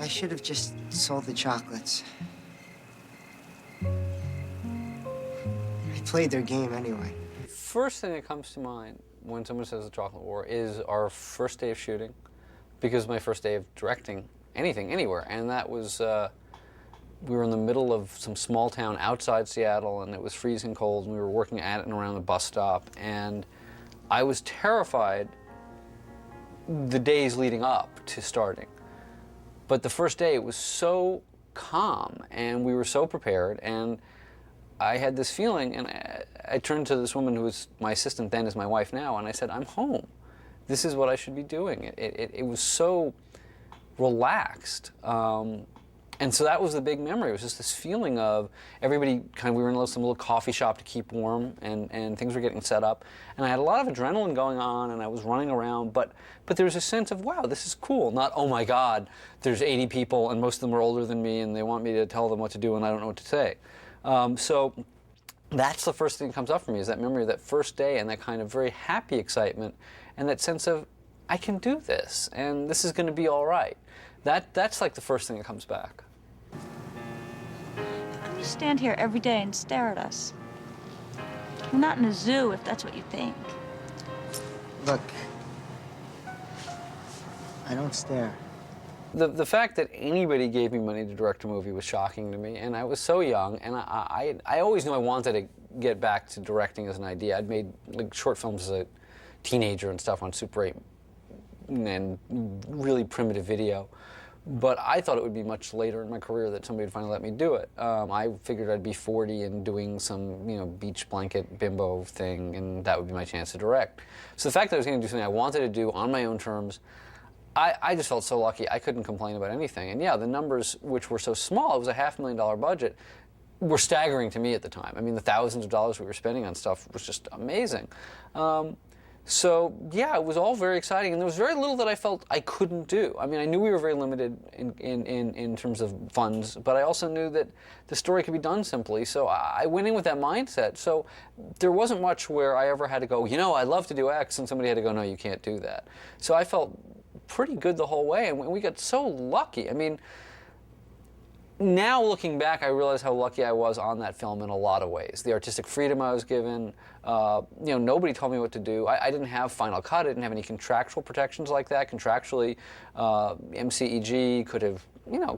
I should have just sold the chocolates. I played their game anyway. First thing that comes to mind when someone says the chocolate war is our first day of shooting, because my first day of directing anything, anywhere, and that was, we were in the middle of some small town outside Seattle, and it was freezing cold, and we were working at and around the bus stop, and I was terrified the days leading up to starting. But the first day, it was so calm, and we were so prepared, and I had this feeling, and I turned to this woman who was my assistant then, is my wife now, and I said, I'm home. This is what I should be doing. It was so relaxed. And so that was the big memory. It was just this feeling of everybody we were in some little coffee shop to keep warm, and things were getting set up. And I had a lot of adrenaline going on, and I was running around, but there was a sense of, wow, this is cool. Not, oh my God, there's 80 people, and most of them are older than me, and they want me to tell them what to do, and I don't know what to say. So that's the first thing that comes up for me, is that memory of that first day, and that kind of very happy excitement, and that sense of, I can do this, and this is going to be all right. That's like the first thing that comes back. How come you stand here every day and stare at us? We're not in a zoo, if that's what you think. Look, I don't stare. The fact that anybody gave me money to direct a movie was shocking to me, and I was so young, and I always knew I wanted to get back to directing as an idea. I'd made like short films as a teenager and stuff on Super 8 and really primitive video, but I thought it would be much later in my career that somebody would finally let me do it. I figured I'd be 40 and doing some, beach blanket bimbo thing, and that would be my chance to direct. So the fact that I was going to do something I wanted to do on my own terms, I just felt so lucky. I couldn't complain about anything. And yeah, the numbers, which were so small, it was a $500,000 budget, were staggering to me at the time. I mean, the thousands of dollars we were spending on stuff was just amazing. So yeah, it was all very exciting, and there was very little that I felt I couldn't do. I mean, I knew we were very limited in terms of funds, but I also knew that the story could be done simply, so I went in with that mindset. So there wasn't much where I ever had to go, I'd love to do X, and somebody had to go, no, you can't do that. So I felt pretty good the whole way, and we got so lucky. I mean, now looking back, I realize how lucky I was on that film in a lot of ways. The artistic freedom I was given, nobody told me what to do. I didn't have Final Cut, I didn't have any contractual protections like that. Contractually, MCEG could have,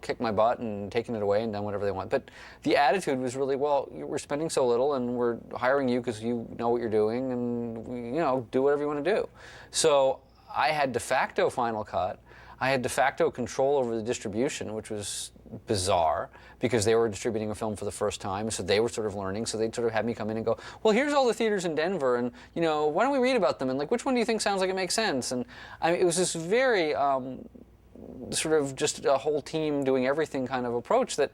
kicked my butt and taken it away and done whatever they want. But the attitude was really, well, we're spending so little, and we're hiring you because you know what you're doing, and, do whatever you want to do. So I had de facto Final Cut. I had de facto control over the distribution, which was bizarre, because they were distributing a film for the first time, so they were sort of learning, so they'd sort of have me come in and go, well, here's all the theaters in Denver, and, why don't we read about them, and, which one do you think sounds like it makes sense? And, it was this very, sort of just a whole team doing everything kind of approach that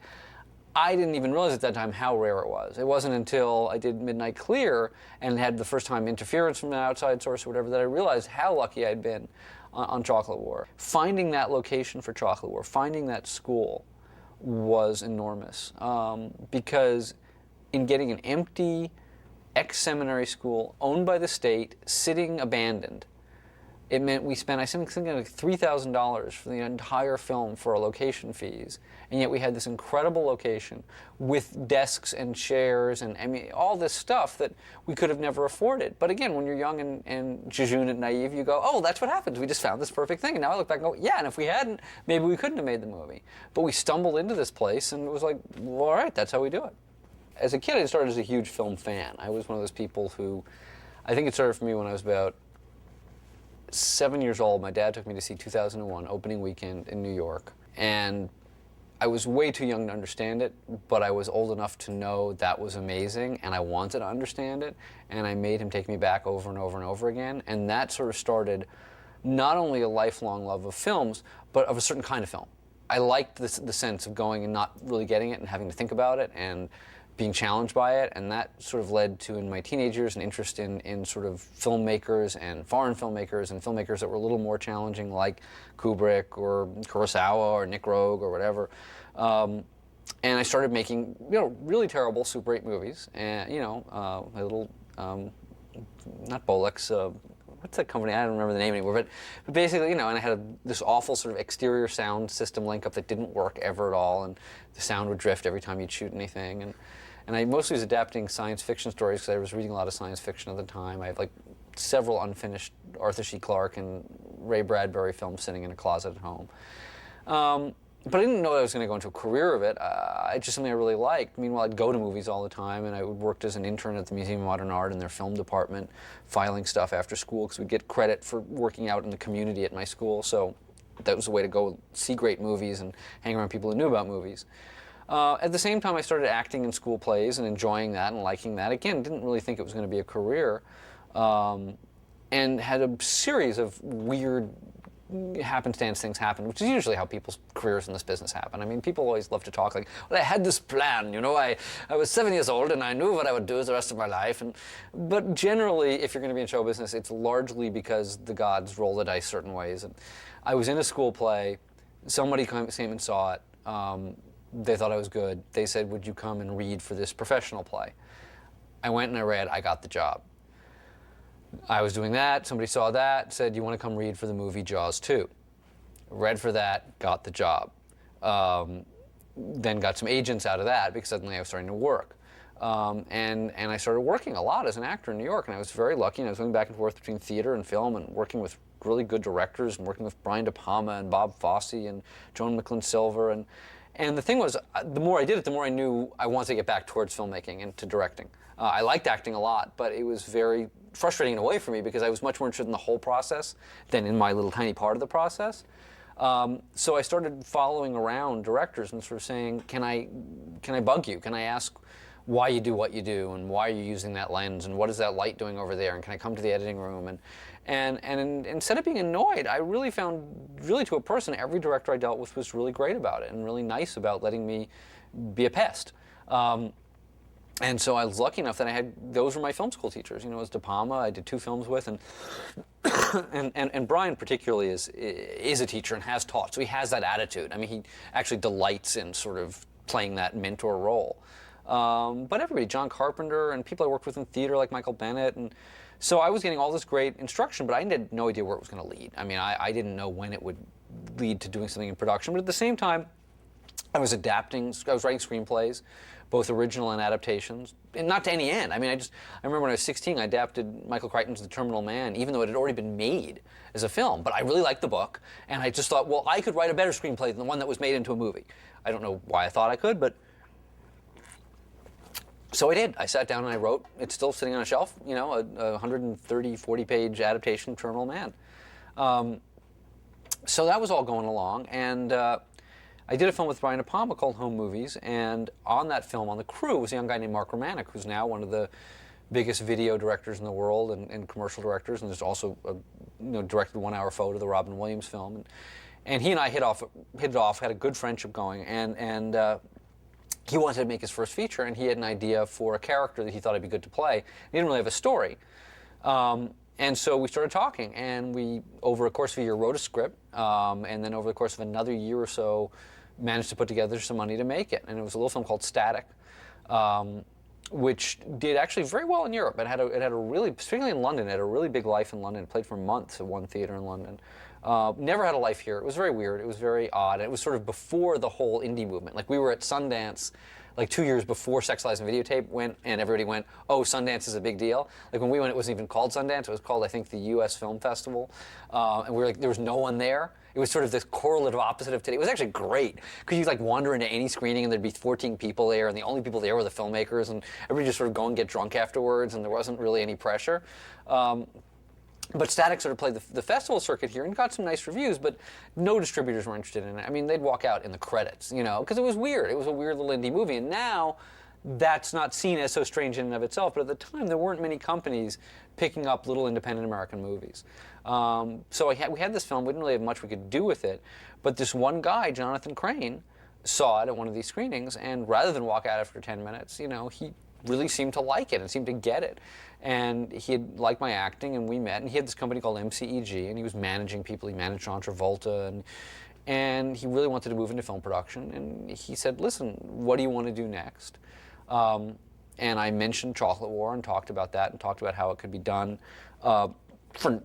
I didn't even realize at that time how rare it was. It wasn't until I did Midnight Clear and had the first time interference from an outside source or whatever that I realized how lucky I'd been on Chocolate War. Finding that location for Chocolate War, finding that school was enormous, because in getting an empty ex-seminary school owned by the state, sitting abandoned, it meant we spent, I think, like $3,000 for the entire film for our location fees, and yet we had this incredible location with desks and chairs and all this stuff that we could have never afforded. But again, when you're young and jejune and naive, you go, oh, that's what happens. We just found this perfect thing. And now I look back and go, yeah, and if we hadn't, maybe we couldn't have made the movie. But we stumbled into this place, and it was like, well, all right, that's how we do it. As a kid, I started as a huge film fan. I was one of those people who, I think it started for me when I was about 7 years old. My dad took me to see 2001 opening weekend in New York, and I was way too young to understand it, but I was old enough to know that was amazing, and I wanted to understand it, and I made him take me back over and over and over again, and that sort of started not only a lifelong love of films, but of a certain kind of film. I liked the sense of going and not really getting it and having to think about it and being challenged by it, and that sort of led to, in my teenage years, an interest in sort of filmmakers and foreign filmmakers and filmmakers that were a little more challenging, like Kubrick or Kurosawa or Nick Roeg or whatever. And I started making, really terrible Super 8 movies, and, my little, not Bolex, what's that company? I don't remember the name anymore. But basically, and I had this awful sort of exterior sound system link up that didn't work ever at all, and the sound would drift every time you'd shoot anything. And I mostly was adapting science fiction stories because I was reading a lot of science fiction at the time. I have like several unfinished Arthur C. Clarke and Ray Bradbury films sitting in a closet at home. But I didn't know I was going to go into a career of it. It's just something I really liked. Meanwhile, I'd go to movies all the time, and I worked as an intern at the Museum of Modern Art in their film department, filing stuff after school, because we'd get credit for working out in the community at my school. So that was a way to go see great movies and hang around people who knew about movies. At the same time, I started acting in school plays and enjoying that and liking that. Again, didn't really think it was going to be a career, and had a series of weird happenstance things happen, which is usually how people's careers in this business happen. I mean, people always love to talk like, well, I had this plan, I was 7 years old and I knew what I would do the rest of my life. But generally, if you're going to be in show business, it's largely because the gods roll the dice certain ways. And I was in a school play, somebody came and saw it, they thought I was good. They said, would you come and read for this professional play? I went and I read, I got the job. I was doing that, somebody saw that, said, you want to come read for the movie Jaws 2? Read for that, got the job. Then got some agents out of that because suddenly I was starting to work. And I started working a lot as an actor in New York, and I was very lucky, and I was going back and forth between theater and film and working with really good directors and working with Brian De Palma and Bob Fosse and Joan McLean Silver. And the thing was, the more I did it, the more I knew I wanted to get back towards filmmaking and to directing. I liked acting a lot, but it was very frustrating in a way for me because I was much more interested in the whole process than in my little tiny part of the process. So I started following around directors and sort of saying, can I bug you? Can I ask why you do what you do and why you're using that lens and what is that light doing over there and can I come to the editing room? And instead of being annoyed, I really found, really to a person, every director I dealt with was really great about it and really nice about letting me be a pest. And so I was lucky enough that those were my film school teachers. It was De Palma, I did 2 films with, and Brian particularly is a teacher and has taught, so he has that attitude. I mean, he actually delights in sort of playing that mentor role. But everybody, John Carpenter and people I worked with in theater like Michael Bennett, and so I was getting all this great instruction, but I had no idea where it was going to lead. I mean, I didn't know when it would lead to doing something in production, but at the same time, I was writing screenplays, both original and adaptations, and not to any end. I mean, I remember when I was 16, I adapted Michael Crichton's The Terminal Man, even though it had already been made as a film. But I really liked the book, and I just thought, well, I could write a better screenplay than the one that was made into a movie. I don't know why I thought I could, but so I did. I sat down and I wrote. It's still sitting on a shelf, a 130, 40-page adaptation of Terminal Man. So that was all going along, and I did a film with Brian De Palma called Home Movies, and on that film, on the crew, was a young guy named Mark Romanek, who's now one of the biggest video directors in the world and commercial directors, and there's also directed One Hour Photo, the Robin Williams film. And he and I hit it off, had a good friendship going, and he wanted to make his first feature, and he had an idea for a character that he thought I'd be good to play. He didn't really have a story. And so we started talking, and we, over a course of a year, wrote a script, and then over the course of another year or so, managed to put together some money to make it. And it was a little film called Static, which did actually very well in Europe. It had a really, particularly in London, it had a really big life in London. It played for months at one theater in London. Never had a life here. It was very weird. It was very odd. It was sort of before the whole indie movement. Like, we were at Sundance like 2 years before Sex, Lies, and Videotape went, and everybody went, oh, Sundance is a big deal. Like, when we went, it wasn't even called Sundance. It was called, I think, the U.S. Film Festival. And we were like, there was no one there. It was sort of this correlative opposite of today. It was actually great, because you'd like wander into any screening and there'd be 14 people there, and the only people there were the filmmakers, and everybody just sort of go and get drunk afterwards, and there wasn't really any pressure. But Static sort of played the festival circuit here and got some nice reviews, but no distributors were interested in it. I mean, they'd walk out in the credits, because it was weird. It was a weird little indie movie, and now that's not seen as so strange in and of itself, but at the time there weren't many companies picking up little independent American movies. So we had this film, we didn't really have much we could do with it, but this one guy, Jonathan Crane, saw it at one of these screenings, and rather than walk out after 10 minutes, he really seemed to like it and seemed to get it. And he had liked my acting, and we met, and he had this company called MCEG, and he was managing people. He managed John Travolta, and he really wanted to move into film production. And he said, listen, what do you want to do next? And I mentioned Chocolate War and talked about that and talked about how it could be done for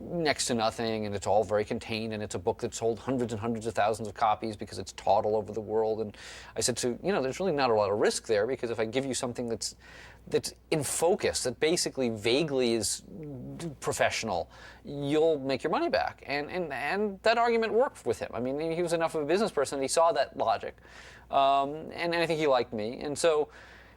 next to nothing, and it's all very contained, and it's a book that sold hundreds and hundreds of thousands of copies because it's taught all over the world. And I said, so, there's really not a lot of risk there, because if I give you something that's in focus, that basically vaguely is professional, you'll make your money back. And that argument worked with him. I mean, he was enough of a business person that he saw that logic. And I think he liked me. And so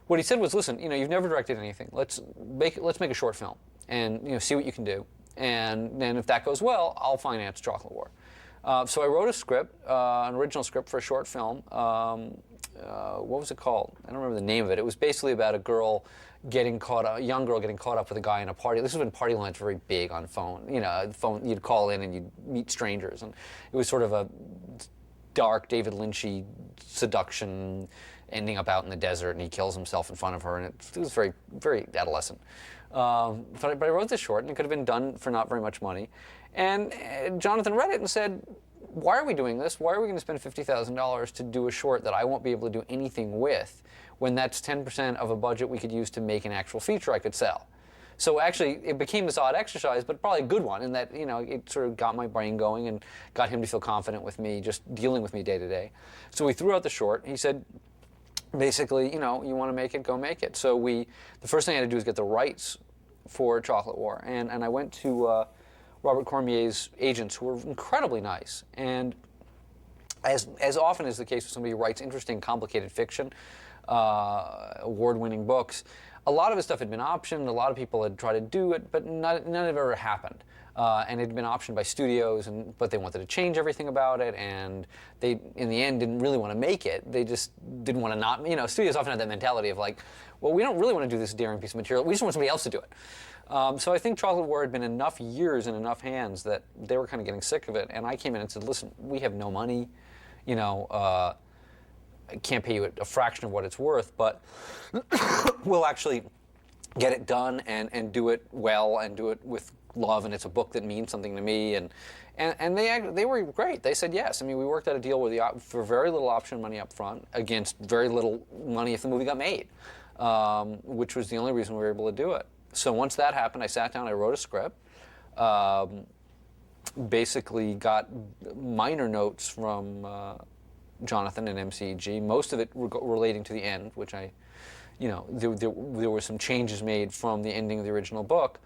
what he said was, listen, you've never directed anything. Let's make a short film and see what you can do. And then if that goes well, I'll finance Chocolate War. So I wrote a script, an original script for a short film. What was it called? I don't remember the name of it. It was basically about a young girl getting caught up with a guy in a party. This was when party lines were very big on phone. Phone, you'd call in and you'd meet strangers, and it was sort of a dark David Lynchy seduction, ending up out in the desert, and he kills himself in front of her, and it was very, very adolescent. But I wrote this short, and it could have been done for not very much money. And Jonathan read it and said, why are we doing this? Why are we going to spend $50,000 to do a short that I won't be able to do anything with, when that's 10% of a budget we could use to make an actual feature I could sell? So actually, it became this odd exercise, but probably a good one, in that it sort of got my brain going and got him to feel confident with me, just dealing with me day to day. So we threw out the short. He said, basically, you want to make it, go make it. So the first thing I had to do was get the rights for Chocolate War, and I went to Robert Cormier's agents, who were incredibly nice. And as often is the case with somebody who writes interesting, complicated fiction, award-winning books, a lot of his stuff had been optioned. A lot of people had tried to do it, but none of it ever happened. And it had been optioned by studios, but they wanted to change everything about it, and they, in the end, didn't really want to make it. They just didn't want to not, studios often have that mentality of like, well, we don't really want to do this daring piece of material. We just want somebody else to do it. So I think Chocolate War had been enough years in enough hands that they were kind of getting sick of it. And I came in and said, listen, we have no money. I can't pay you a fraction of what it's worth, but we'll actually get it done and do it well and do it with love. And it's a book that means something to me. And they were great. They said yes. I mean, we worked out a deal for very little option money up front against very little money if the movie got made, which was the only reason we were able to do it. So once that happened, I sat down, I wrote a script, basically got minor notes from Jonathan and MCG, most of it relating to the end, which there were some changes made from the ending of the original book.